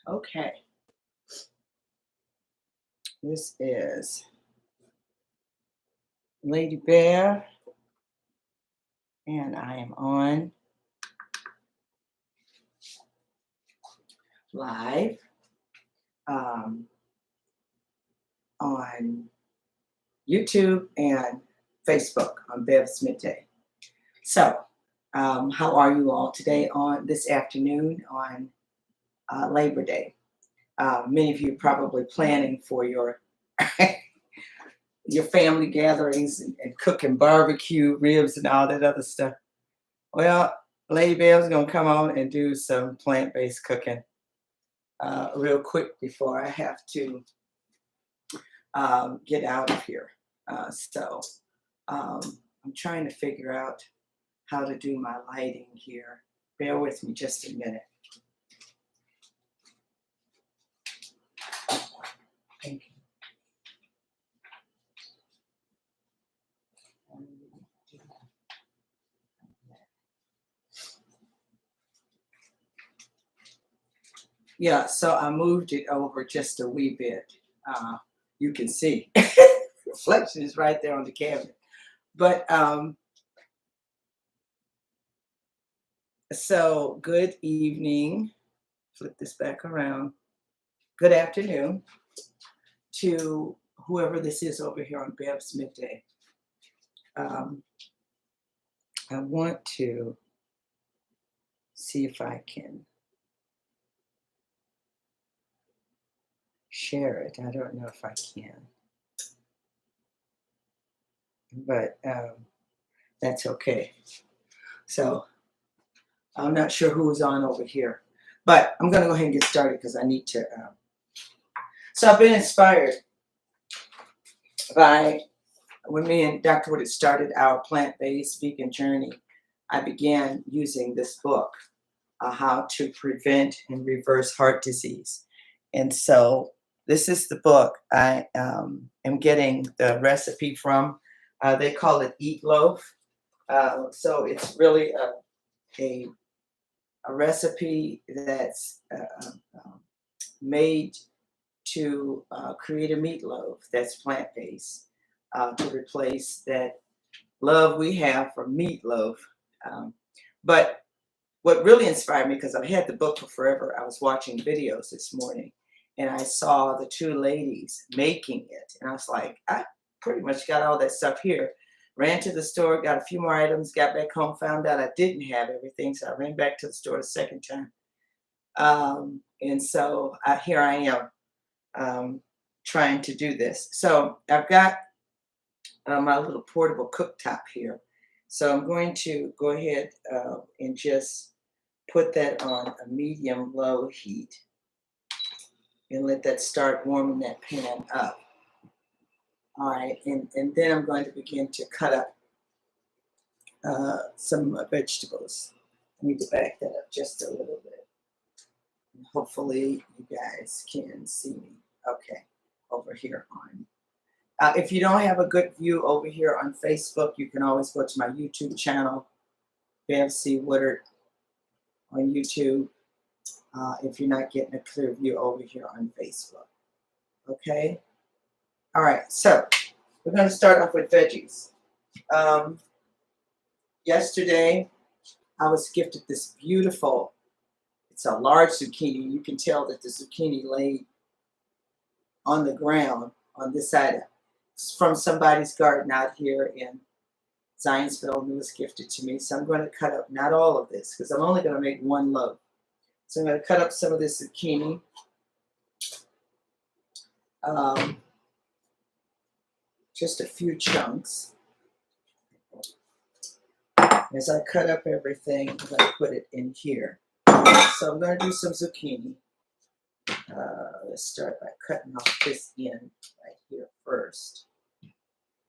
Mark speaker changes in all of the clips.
Speaker 1: Okay, this is Lady Bev, and I am on live um, on YouTube and Facebook on Bev's Midday. So, how are you all today on this afternoon on Labor Day? Many of you probably planning for your your family gatherings and cooking barbecue ribs and all that other stuff. Well, Lady Bev's gonna come on and do some plant-based cooking real quick before I have to get out of here. So I'm trying to figure out how to do my lighting here. Bear with me just a minute. Thank you. Yeah, so I moved it over just a wee bit. You can see reflection is right there on the cabinet. But so good evening. Flip this back around. Good afternoon to whoever this is over here on Bev's Midday. I want to see if I can share it. I don't know if I can, but that's okay. So I'm not sure who's on over here, but I'm going to go ahead and get started because I need to. So I've been inspired by when me and Dr. Wood started our plant-based vegan journey. I began using this book, How to Prevent and Reverse Heart Disease. And so this is the book I am getting the recipe from. They call it Eat Loaf. So it's really a recipe that's made to create a meatloaf that's plant-based to replace that love we have for meatloaf. But what really inspired me, because I've had the book for forever, I was watching videos this morning and I saw the two ladies making it. And I was like, I pretty much got all that stuff here. Ran to the store, got a few more items, got back home, found out I didn't have everything. So I ran back to the store the second time. And so here I am trying to do this. So I've got my little portable cooktop here. So I'm going to go ahead and just put that on a medium-low heat and let that start warming that pan up. All right, and then I'm going to begin to cut up some vegetables. I need to back that up just a little bit. And hopefully you guys can see me. Okay, over here on. If you don't have a good view over here on Facebook, you can always go to my YouTube channel, Bev C. Woodard on YouTube, if you're not getting a clear view over here on Facebook. Okay? All right, so we're going to start off with veggies. Yesterday, I was gifted this beautiful, it's a large zucchini. You can tell that the zucchini laid on the ground on this side. It's from somebody's garden out here in Zionsville, and it was gifted to me. So I'm going to cut up, not all of this, because I'm only going to make one loaf. So I'm going to cut up some of this zucchini. Just a few chunks. As I cut up everything, I'm going to put it in here. So I'm going to do some zucchini. Let's start by cutting off this end right here first.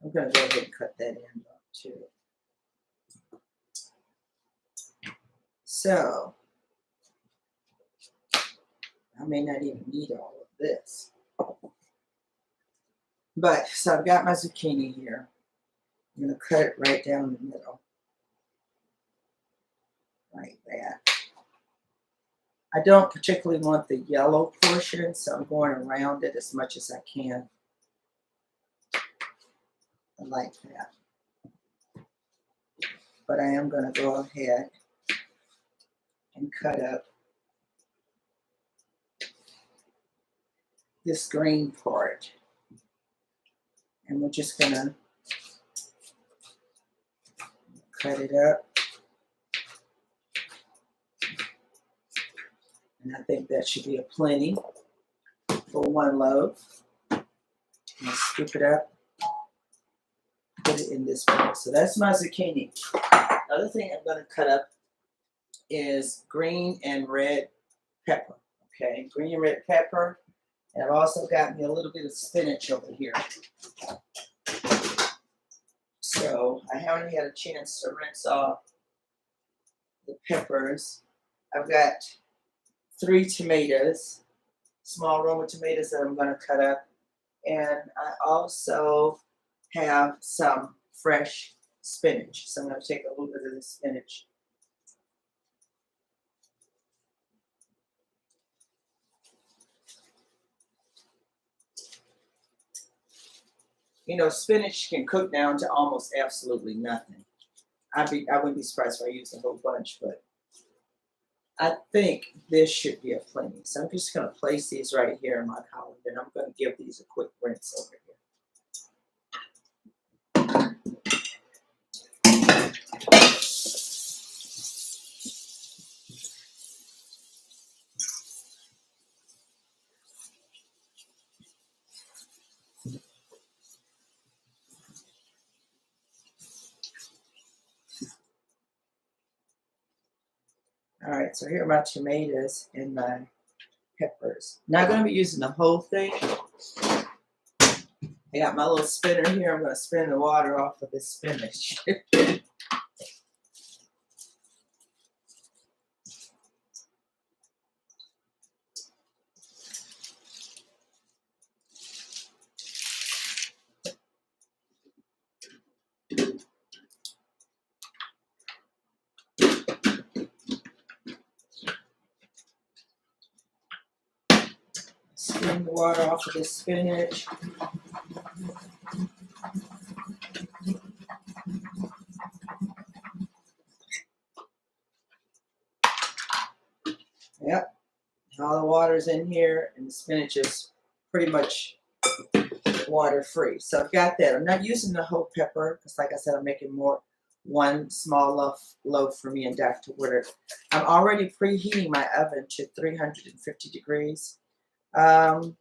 Speaker 1: I'm going to go ahead and cut that end off too. So I may not even need all of this. But, so I've got my zucchini here. I'm going to cut it right down the middle. Like that. I don't particularly want the yellow portion, so I'm going around it as much as I can. I like that. But I am going to go ahead and cut up this green part. And we're just going to cut it up. And I think that should be a plenty for one loaf. And scoop it up, put it in this bowl. So that's my zucchini. Another thing I'm going to cut up is green and red pepper. Okay, green and red pepper. And I've also got me a little bit of spinach over here. So I haven't had a chance to rinse off the peppers. I've got 3 tomatoes, small Roma tomatoes that I'm going to cut up. And I also have some fresh spinach. So I'm going to take a little bit of the spinach. You know, spinach can cook down to almost absolutely nothing. I wouldn't be surprised if I used a whole bunch, but I think this should be a plenty. So I'm just going to place these right here in my colander, and I'm going to give these a quick rinse over here. All right, so here are my tomatoes and my peppers. Not going to be using the whole thing. I got my little spinner here. I'm going to spin the water off of this spinach. Spin the water off of this spinach. Yep, all the water's in here, and the spinach is pretty much water free. So I've got that. I'm not using the whole pepper because, like I said, I'm making one small loaf for me and Dr. Woodard. I'm already preheating my oven to 350 degrees. I'm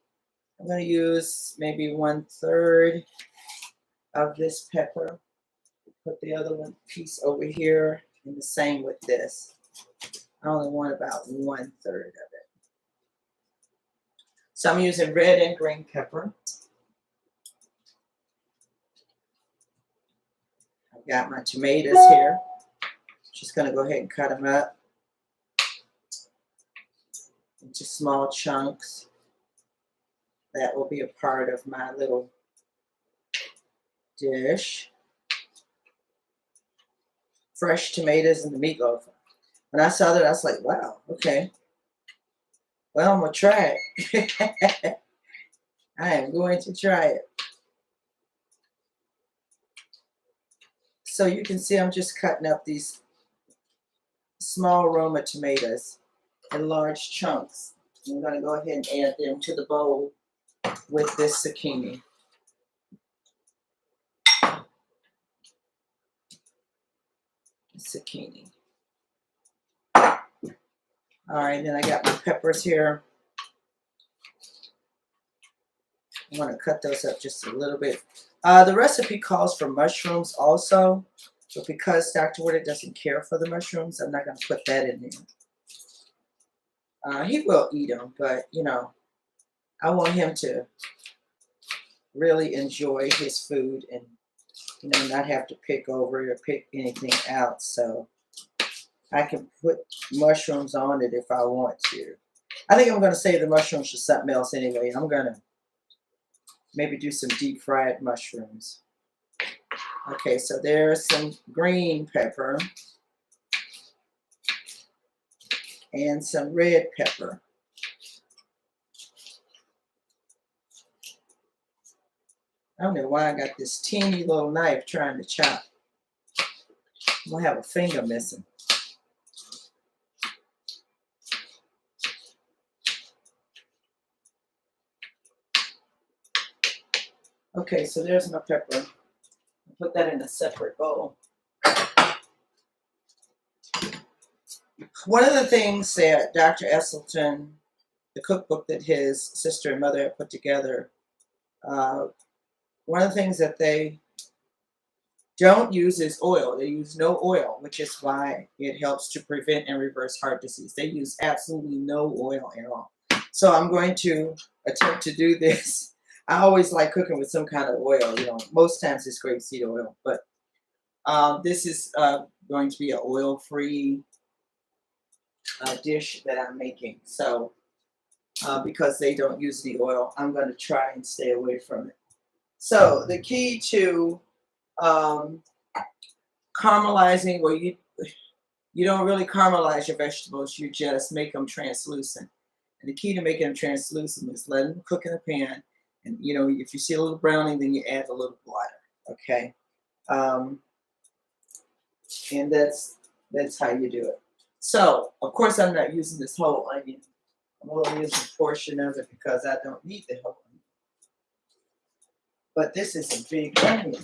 Speaker 1: going to use maybe 1/3 of this pepper. Put the other one piece over here, and the same with this. I only want about 1/3 of it. So I'm using red and green pepper. I've got my tomatoes here. Just going to go ahead and cut them up into small chunks. That will be a part of my little dish. Fresh tomatoes and the meatloaf. When I saw that, I was like, wow, okay. Well, I'm going to try it. I am going to try it. So you can see I'm just cutting up these small Roma tomatoes in large chunks. I'm going to go ahead and add them to the bowl with this zucchini. Zucchini. All right, then I got my peppers here. I want to cut those up just a little bit. The recipe calls for mushrooms also, but because Dr. Woodard doesn't care for the mushrooms, I'm not going to put that in there. He will eat them, but, you know, I want him to really enjoy his food and, you know, not have to pick over it or pick anything out. So I can put mushrooms on it if I want to. I think I'm going to save the mushrooms for something else anyway. I'm going to maybe do some deep fried mushrooms. Okay, so there's some green pepper. and some red pepper. I don't know why I got this teeny little knife trying to chop. I'm gonna have a finger missing. Okay, so there's my pepper. I'll put that in a separate bowl. One of the things that Dr. Esselstyn, the cookbook that his sister and mother had put together, one of the things that they don't use is oil. They use no oil, which is why it helps to prevent and reverse heart disease. They use absolutely no oil at all. So I'm going to attempt to do this. I always like cooking with some kind of oil. You know, most times it's grapeseed oil, but this is going to be an oil-free dish that I'm making. So because they don't use the oil, I'm going to try and stay away from it. So the key to caramelizing, well, you don't really caramelize your vegetables, you just make them translucent. And the key to making them translucent is let them cook in the pan. And you know, if you see a little browning, then you add a little water. Okay, and that's how you do it. So of course I'm not using this whole onion. I'm only using a portion of it because I don't need the whole onion. But this is a big onion.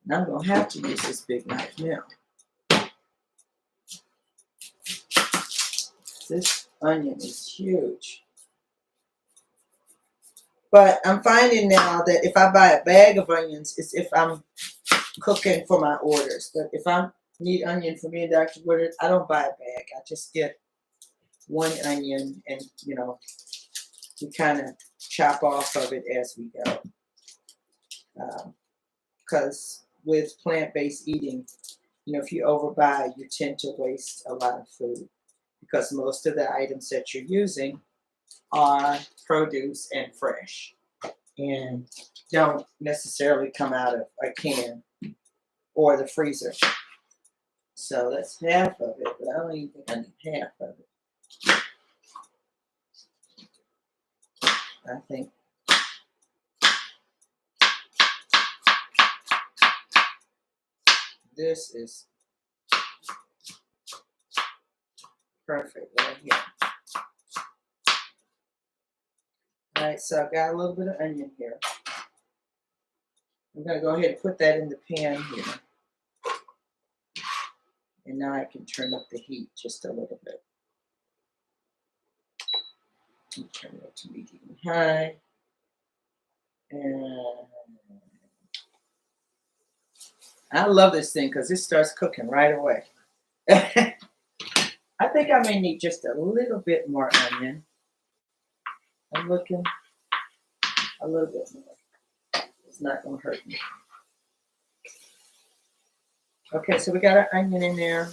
Speaker 1: And I'm going to have to use this big knife now. This onion is huge. But I'm finding now that if I buy a bag of onions, it's if I'm cooking for my orders. But if I need onion for me and Dr. Woodard, I don't buy a bag. I just get one onion and, you know, we kind of chop off of it as we go. Because with plant-based eating, you know, if you overbuy, you tend to waste a lot of food because most of the items that you're using are produce and fresh and don't necessarily come out of a can or the freezer. So that's half of it, but I don't even think I need half of it. I think this is perfect right here. All right, so I've got a little bit of onion here. I'm going to go ahead and put that in the pan here. And now I can turn up the heat just a little bit. Turn it up to medium high. And I love this thing because it starts cooking right away. I think I may need just a little bit more onion. I'm looking a little bit more. It's not going to hurt me. Okay, so we got our onion in there.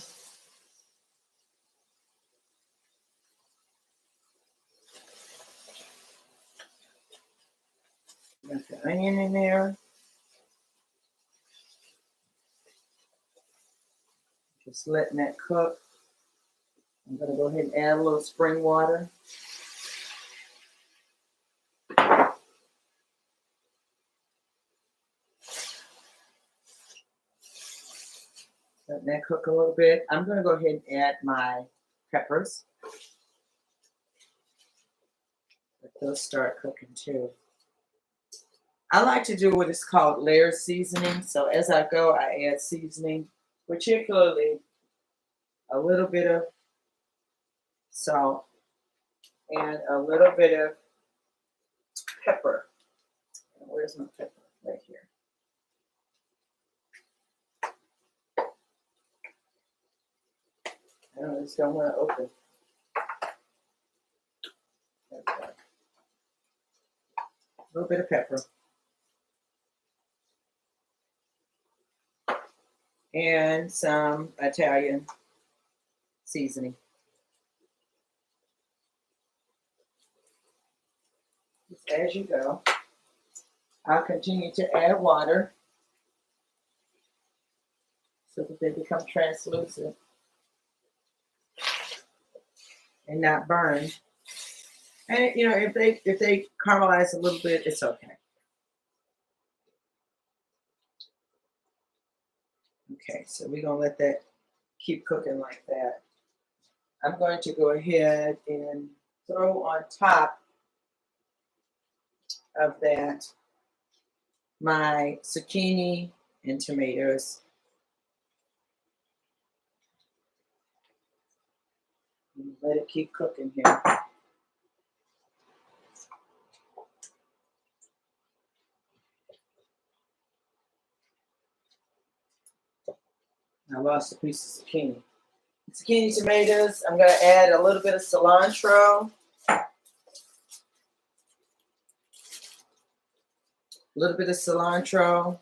Speaker 1: Got the onion in there. Just letting that cook. I'm going to go ahead and add a little spring water. Letting that cook a little bit. I'm going to go ahead and add my peppers. Let those start cooking too. I like to do what is called layer seasoning. So as I go, I add seasoning, particularly a little bit of salt and a little bit of pepper. Where's my pepper? Right here. I just don't want to open. Okay. A little bit of pepper. And some Italian seasoning. Just as you go. I'll continue to add water so that they become translucent. and not burned. And you know, if they caramelize a little bit, it's okay. Okay, so we're gonna let that keep cooking like that. I'm going to go ahead and throw on top of that my zucchini and tomatoes. Let it keep cooking here. I lost a piece of zucchini. Zucchini, tomatoes. I'm going to add a little bit of cilantro. A little bit of cilantro.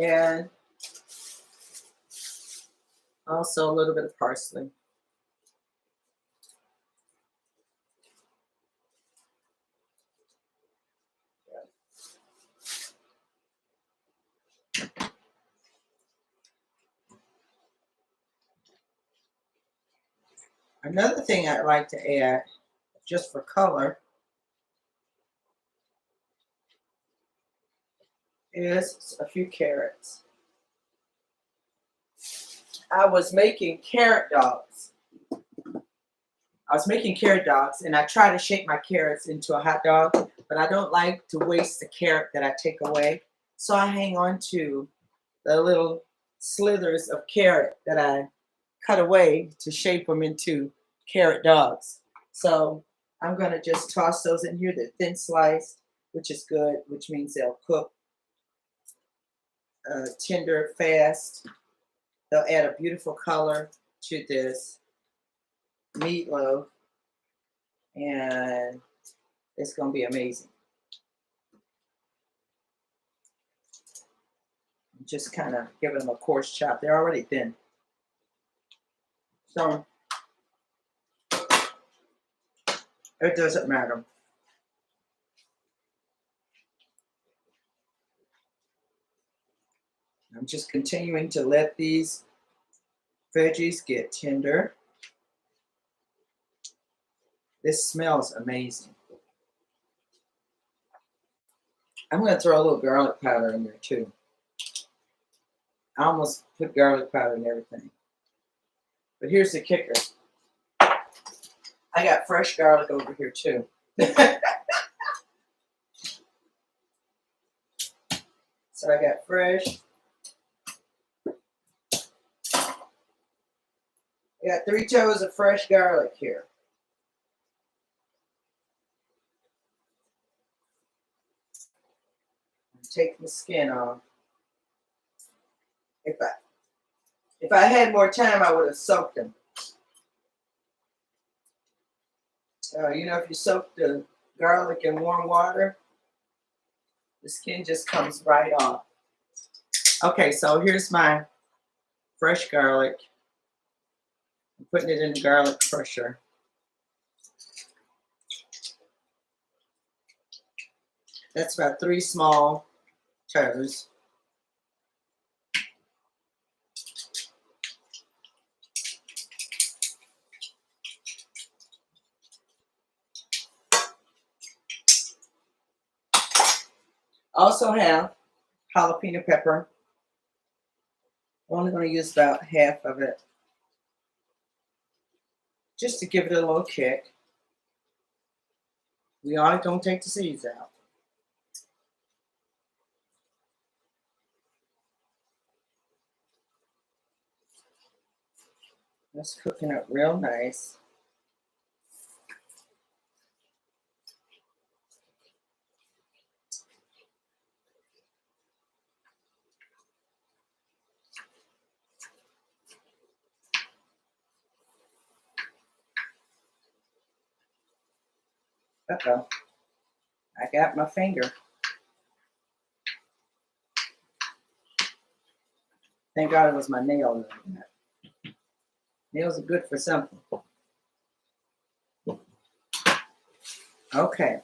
Speaker 1: And also a little bit of parsley. Another thing I'd like to add, just for color, is a few carrots. I was making carrot dogs. And I try to shape my carrots into a hot dog, but I don't like to waste the carrot that I take away. So I hang on to the little slithers of carrot that I cut away to shape them into carrot dogs. So I'm going to just toss those in here. They're thin sliced, which is good, which means they'll cook tender fast. They'll add a beautiful color to this meatloaf, and it's going to be amazing. Just kind of give them a coarse chop. They're already thin. So it doesn't matter. I'm just continuing to let these veggies get tender. This smells amazing. I'm going to throw a little garlic powder in there too. I almost put garlic powder in everything. But here's the kicker. I got fresh garlic over here too. So I got fresh. I got 3 toes of fresh garlic here. Take the skin off. If I had more time, I would have soaked them. You know, if you soak the garlic in warm water, the skin just comes right off. Okay, so here's my fresh garlic. I'm putting it in the garlic crusher. That's about 3 small toes. Also have jalapeno pepper. I'm only going to use about half of it, just to give it a little kick. We always don't take the seeds out. That's cooking up real nice. Uh-oh. I got my finger. Thank God it was my nail. Nails are good for something. Okay.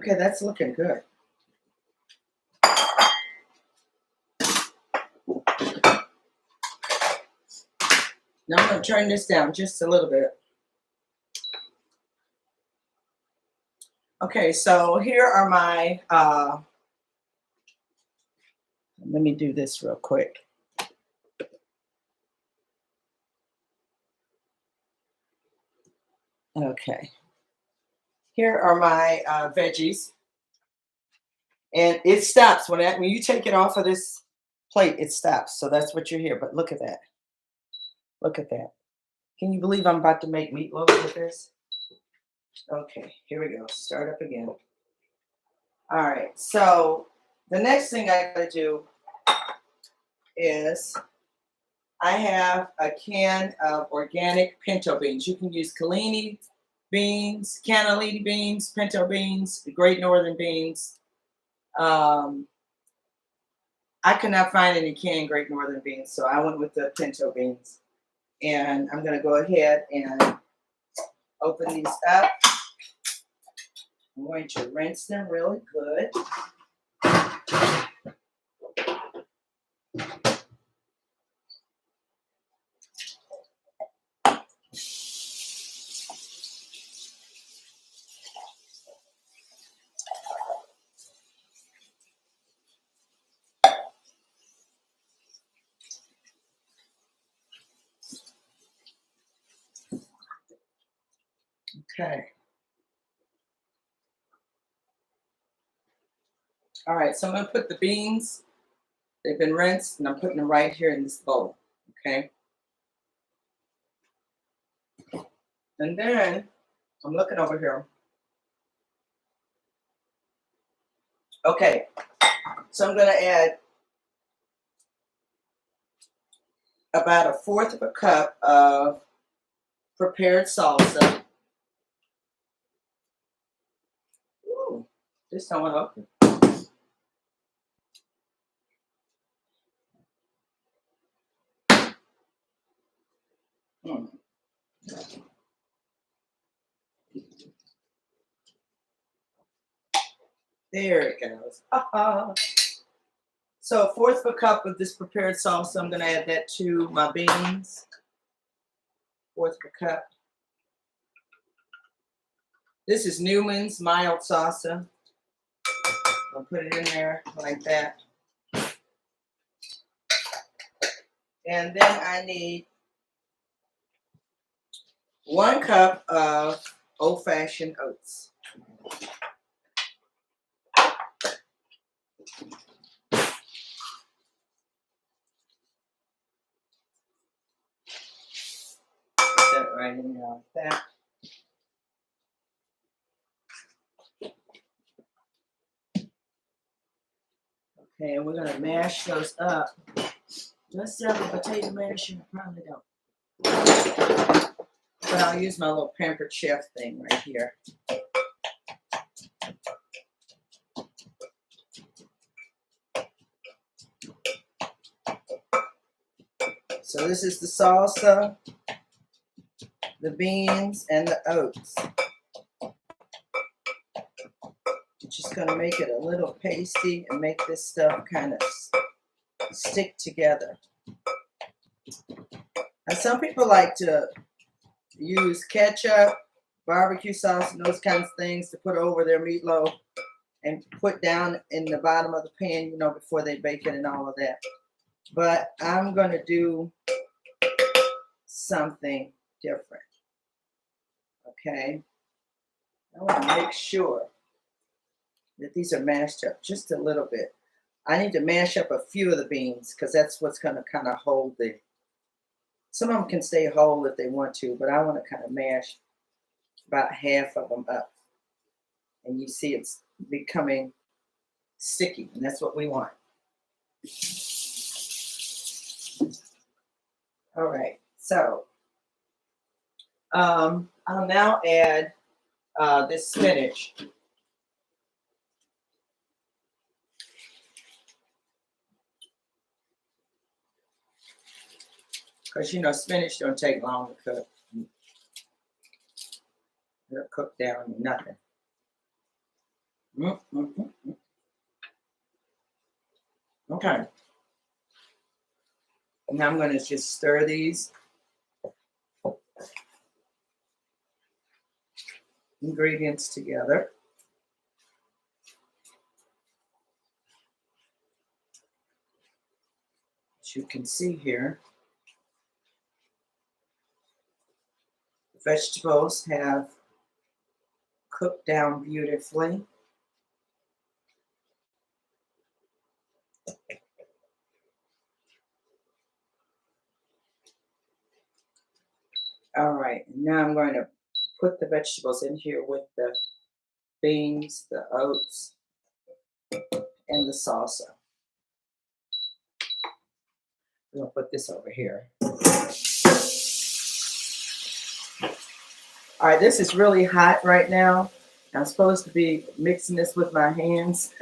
Speaker 1: Okay, that's looking good. Now I'm going to turn this down just a little bit. Okay, so here are my, let me do this real quick. Okay, here are my veggies. And it stops when you take it off of this plate, it stops. So that's what you're here. But look at that. Look at that. Can you believe I'm about to make meatloaf with this? Okay, here we go. Start up again. All right, so the next thing I gotta do is I have a can of organic pinto beans. You can use cannellini beans, pinto beans, Great Northern beans. I could not find any canned Great Northern beans, so I went with the pinto beans. And I'm going to go ahead and open these up. I'm going to rinse them really good. Okay. All right, so I'm going to put the beans. They've been rinsed, and I'm putting them right here in this bowl. Okay. And then I'm looking over here. Okay, so I'm going to add about 1/4 of a cup of prepared salsa. Ooh, this don't want to open. There it goes. So 1/4 of a cup of this prepared salsa. I'm going to add that to my beans. 1/4 of a cup. This is Newman's mild salsa. I'll put it in there like that. And then I need 1 cup of old-fashioned oats. Put that right in there like that. Okay, and we're going to mash those up. Let's have a potato masher. I probably don't. But I'll use my little Pampered Chef thing right here. So this is the salsa, the beans, and the oats. I'm just going to make it a little pasty and make this stuff kind of stick together. Now, some people like to use ketchup, barbecue sauce, and those kinds of things to put over their meatloaf and put down in the bottom of the pan, you know, before they bake it and all of that. But I'm going to do something different. Okay? I want to make sure that these are mashed up just a little bit. I need to mash up a few of the beans because that's what's going to kind of hold the. Some of them can stay whole if they want to, but I want to kind of mash about half of them up. And you see it's becoming sticky, and that's what we want. All right, so I'll now add this spinach. Because, you know, spinach don't take long to cook. It'll cook down to nothing. Mm, mm, mm, mm. Okay. Now I'm going to just stir these ingredients together. As you can see here, the vegetables have cooked down beautifully. All right, now I'm going to put the vegetables in here with the beans, the oats, and the salsa. I'm going to put this over here. All right, this is really hot right now. I'm supposed to be mixing this with my hands,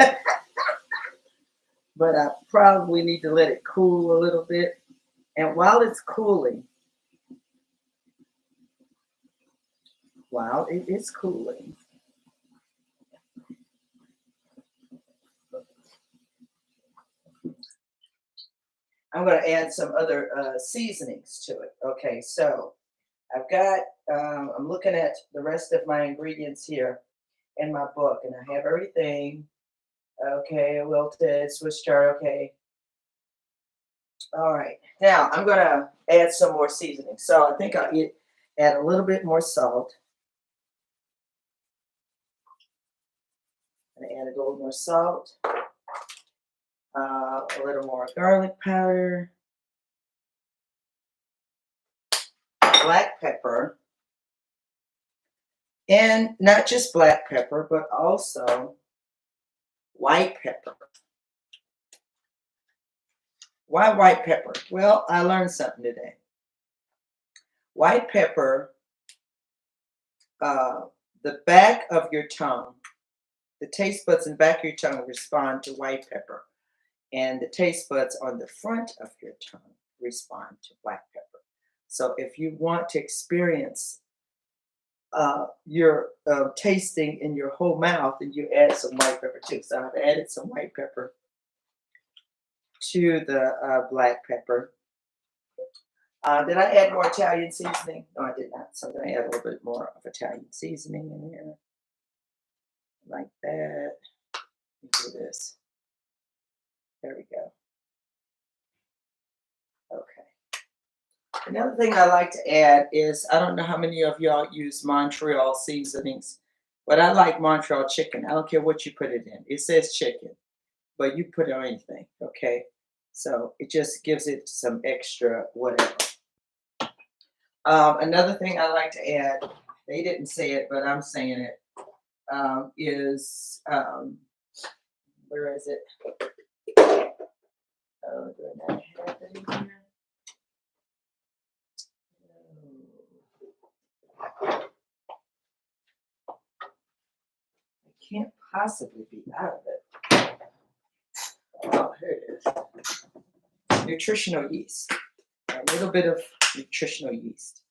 Speaker 1: but I probably need to let it cool a little bit. And while it is cooling, I'm going to add some other seasonings to it. Okay, so I've got, I'm looking at the rest of my ingredients here in my book, and I have everything. Okay, wilted, Swiss chard, okay. All right, now I'm going to add some more seasoning. So I think I'll add a little bit more salt. I'm going to add a little more salt, a little more garlic powder, black pepper, and not just black pepper, but also white pepper. Why white pepper? Well, I learned something today. White pepper, the back of your tongue, the taste buds in the back of your tongue respond to white pepper, and the taste buds on the front of your tongue respond to black pepper. So if you want to experience your tasting in your whole mouth, and you add some white pepper too. So I've added some white pepper to the black pepper. Did I add more Italian seasoning? No, I did not. So I'm going to add a little bit more of Italian seasoning in here. Like that. Let me do this. There we go. Okay. Another thing I like to add is, I don't know how many of y'all use Montreal seasonings, but I like Montreal chicken. I don't care what you put it in. It says chicken, but you put it on anything, okay? So it just gives it some extra whatever. Another thing I like to add, they didn't say it, but I'm saying it, is, where is it? Oh, do I not have it in here? No. It can't possibly be out of it. Oh, here it is. Nutritional yeast. A little bit of nutritional yeast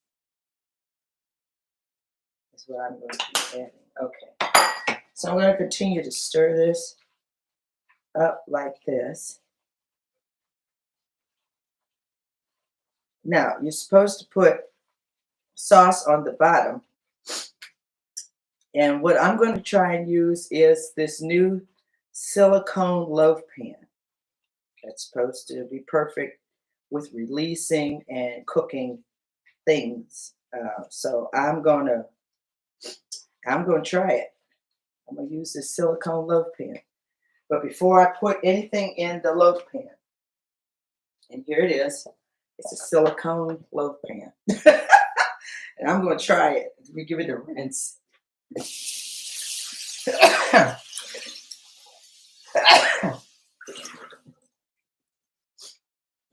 Speaker 1: is what I'm going to be adding. Okay. So I'm going to continue to stir this up like this. Now, you're supposed to put sauce on the bottom. And what I'm going to try and use is this new silicone loaf pan. That's supposed to be perfect with releasing and cooking things. So I'm gonna try it. I'm gonna use this silicone loaf pan. But before I put anything in the loaf pan, and here it is, it's a silicone loaf pan. And I'm gonna try it. Let me give it a rinse.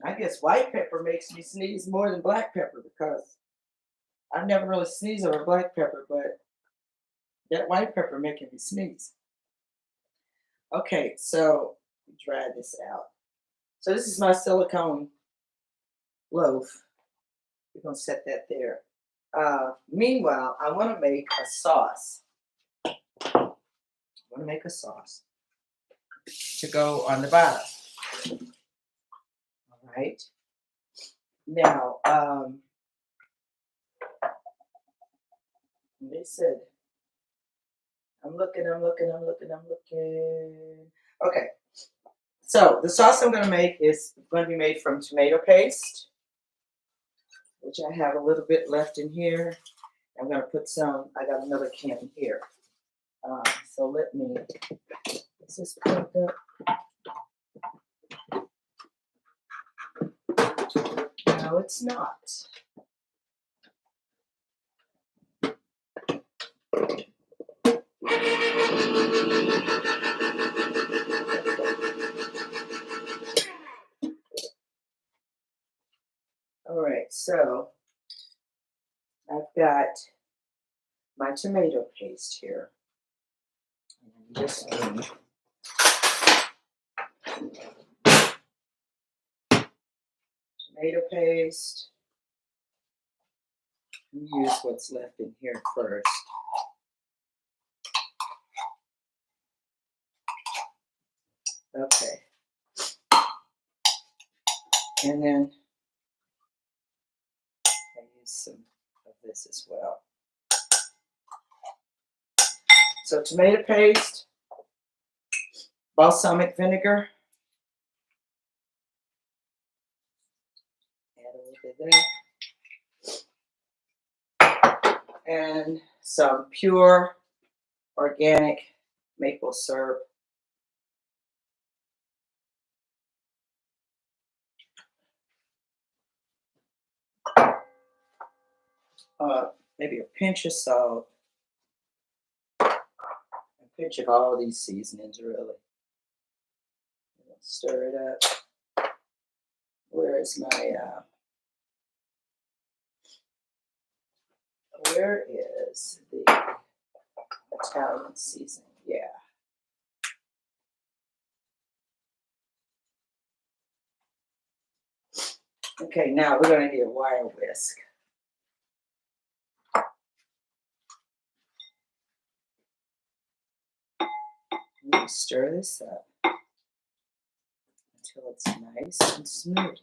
Speaker 1: I guess white pepper makes me sneeze more than black pepper, because I've never really sneezed over black pepper, but that white pepper making me sneeze. Okay, so let me dry this out. So this is my silicone loaf. We're gonna set that there. Meanwhile, I want to make a sauce. I want want to make a sauce to go on the bottom. All right. Now, they said, I'm looking. Okay. So the sauce I'm going to make is going to be made from tomato paste, which I have a little bit left in here. I'm going to put some, I got another can here. So let me, is this plugged up? No, it's not. All right, so I've got my tomato paste here. And just tomato paste. Use what's left in here first. Okay. And then I use some of this as well. So tomato paste, balsamic vinegar. Add a little bit of that. And some pure organic maple syrup. Maybe a pinch of salt. A pinch of all these seasonings, really. Stir it up. Where is my, where is the Italian seasoning? Yeah. Okay, now we're going to need a wire whisk. Stir this up until it's nice and smooth.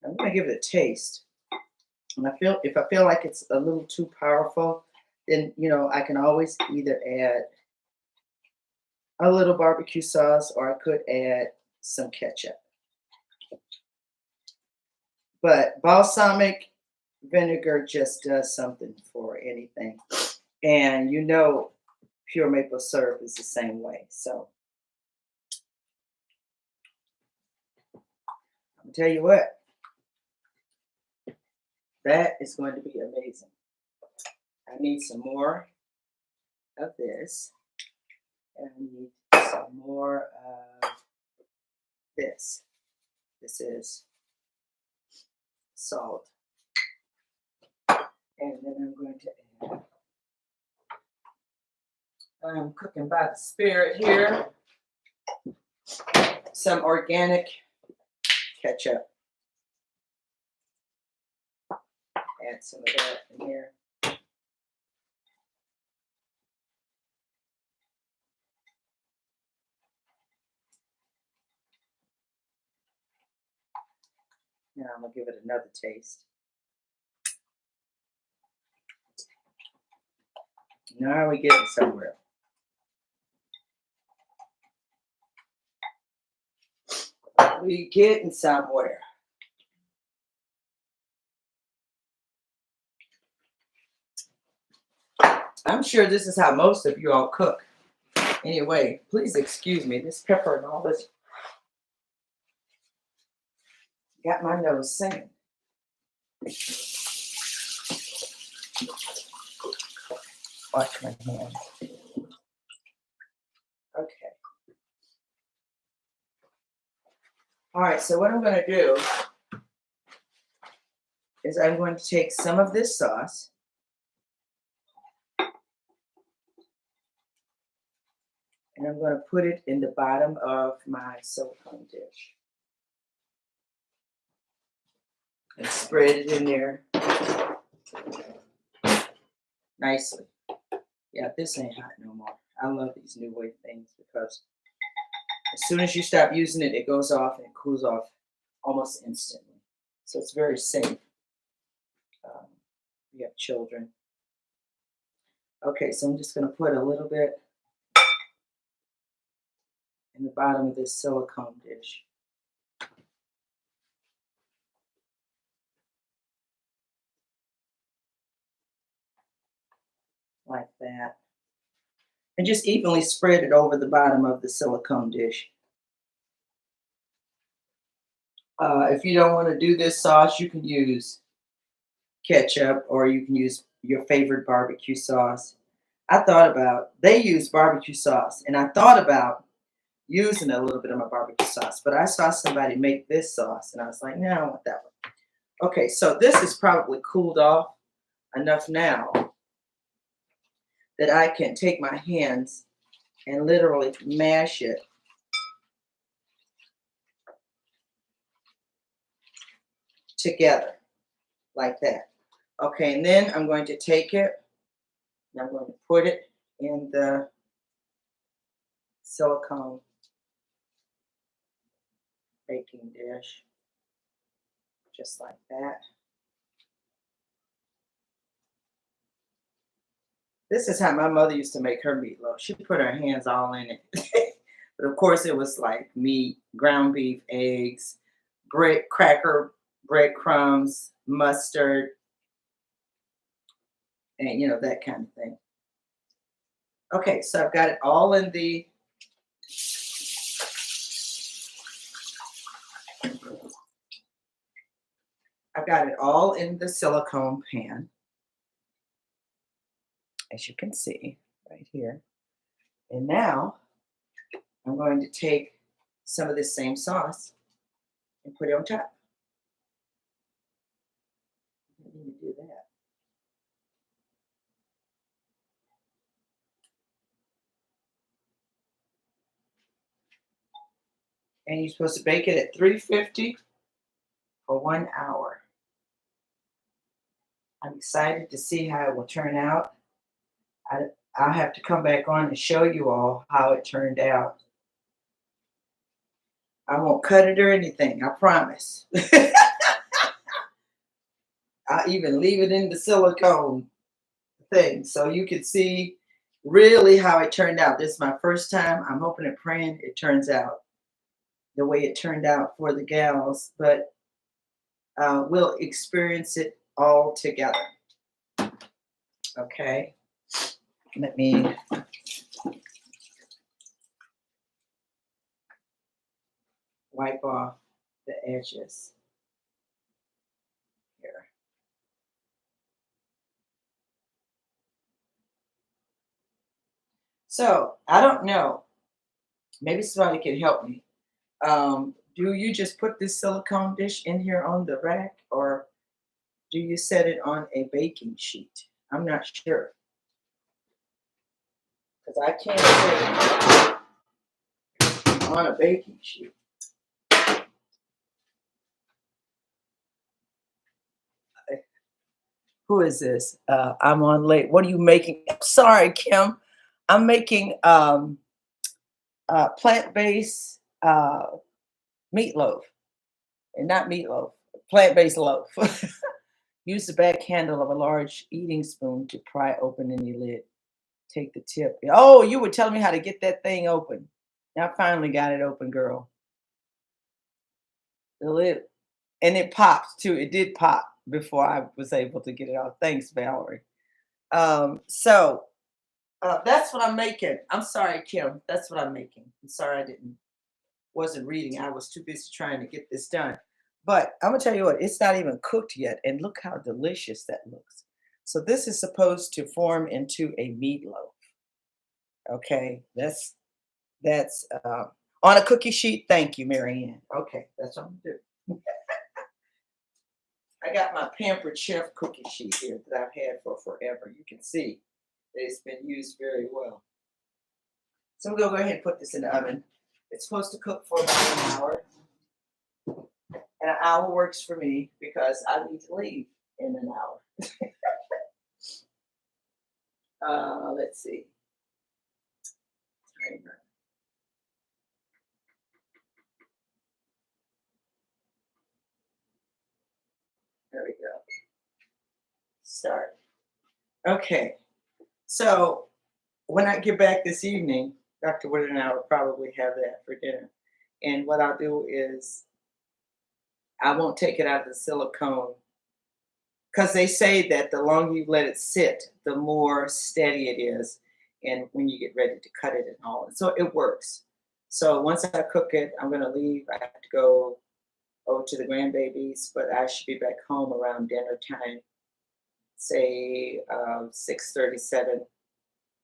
Speaker 1: I'm going to give it a taste. And if I feel like it's a little too powerful, then I can always either add a little barbecue sauce or I could add some ketchup. But balsamic vinegar just does something for anything. And pure maple syrup is the same way. So I'm gonna tell you what, that is going to be amazing. I need some more of this, and I need some more of this. This is salt. And then I'm going to add, I'm cooking by the spirit here, some organic ketchup. Add some of that in here. Now I'm going to give it another taste. Now we're getting somewhere. We getting somewhere. I'm sure this is how most of you all cook. Anyway, please excuse me. This pepper and all this got my nose singing. Wash my hands. Okay. All right, so what I'm going to do is I'm going to take some of this sauce and I'm going to put it in the bottom of my silicone dish and spread it in there nicely. Yeah, this ain't hot no more. I love these new wave things because as soon as you stop using it, it goes off and it cools off almost instantly. So it's very safe. Um, we have children. Okay, so I'm just going to put a little bit in the bottom of this silicone dish. Like that. And just evenly spread it over the bottom of the silicone dish. If you don't want to do this sauce, you can use ketchup or you can use your favorite barbecue sauce. I thought about, they use barbecue sauce, and I thought about using a little bit of my barbecue sauce, but I saw somebody make this sauce and I was like, no, I don't want that one. Okay, so this is probably cooled off enough now that I can take my hands and literally mash it together like that. Okay, and then I'm going to take it and I'm going to put it in the silicone baking dish, just like that. This is how my mother used to make her meatloaf. She put her hands all in it. But of course, it was like meat, ground beef, eggs, bread, cracker, breadcrumbs, mustard, and that kind of thing. Okay, so I've got it all in the silicone pan, as you can see right here. And now I'm going to take some of this same sauce and put it on top. I need to do that. And you're supposed to bake it at 350 for 1 hour. I'm excited to see how it will turn out. I'll have to come back on and show you all how it turned out. I won't cut it or anything, I promise. I'll even leave it in the silicone thing so you can see really how it turned out. This is my first time. I'm hoping and praying it turns out the way it turned out for the gals, but we'll experience it all together. Okay, let me wipe off the edges here. So I don't know. Maybe somebody can help me. Do you just put this silicone dish in here on the rack, or do you set it on a baking sheet? I'm not sure because I can't set it on a baking sheet. Who is this? I'm on late. What are you making? Sorry, Kim. I'm making plant-based meatloaf, and not meatloaf, plant-based loaf. Use the back handle of a large eating spoon to pry open any lid. Take the tip. Oh, you were telling me how to get that thing open. I finally got it open, girl. The lid, and it popped too. It did pop before I was able to get it out. Thanks, Valerie. So that's what I'm making. I'm sorry, Kim. That's what I'm making. I'm sorry I wasn't reading. I was too busy trying to get this done. But I'm gonna tell you what, it's not even cooked yet, and look how delicious that looks. So this is supposed to form into a meatloaf. Okay, that's on a cookie sheet. Thank you, Marianne. Okay, that's what I'm gonna do. I got my Pampered Chef cookie sheet here that I've had for forever. You can see that it's been used very well. So we're gonna go ahead and put this in the oven. It's supposed to cook for about an hour. And an hour works for me because I need to leave in an hour. Let's see. Timer. There we go. Start. Okay. So when I get back this evening, Dr. Wood and I will probably have that for dinner. And what I'll do is I won't take it out of the silicone because they say that the longer you let it sit, the more steady it is. And when you get ready to cut it and all. So it works. So once I cook it, I'm going to leave. I have to go over to the grandbabies, but I should be back home around dinner time, say 6:37,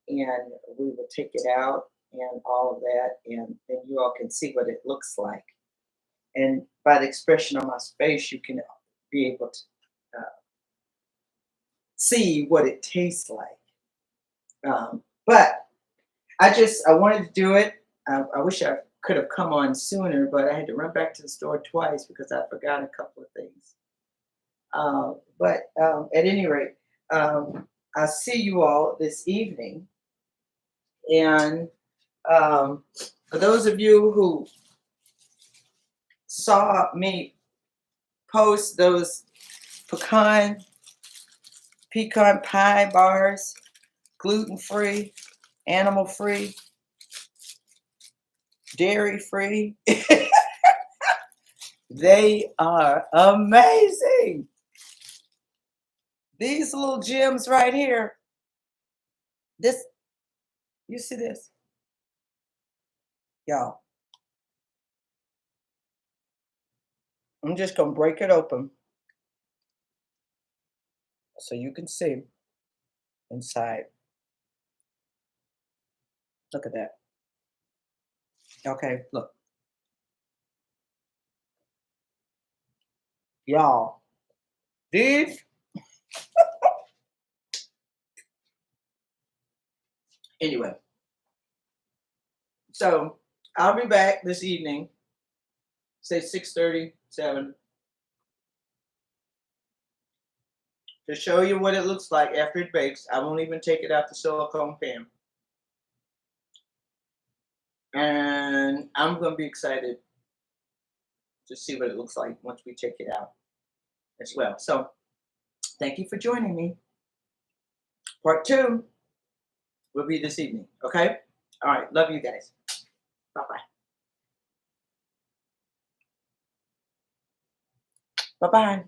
Speaker 1: and we will take it out and all of that, and then you all can see what it looks like. And by the expression on my face, you can be able to see what it tastes like. But I wanted to do it. I wish I could have come on sooner, but I had to run back to the store twice because I forgot a couple of things. But at any rate, I'll see you all this evening. And for those of you who saw me post those pecan pie bars, gluten-free, animal-free, dairy-free, they are amazing. These little gems right here. This, you see this? Y'all. I'm just gonna break it open so you can see inside. Look at that. Okay, look. Y'all. These, anyway. So I'll be back this evening, say 6:37, to show you what it looks like after it bakes. I won't even take it out the silicone pan. And I'm going to be excited to see what it looks like once we take it out as well. So thank you for joining me. Part 2 will be this evening. Okay? All right. Love you guys. Bye-bye. Bye-bye.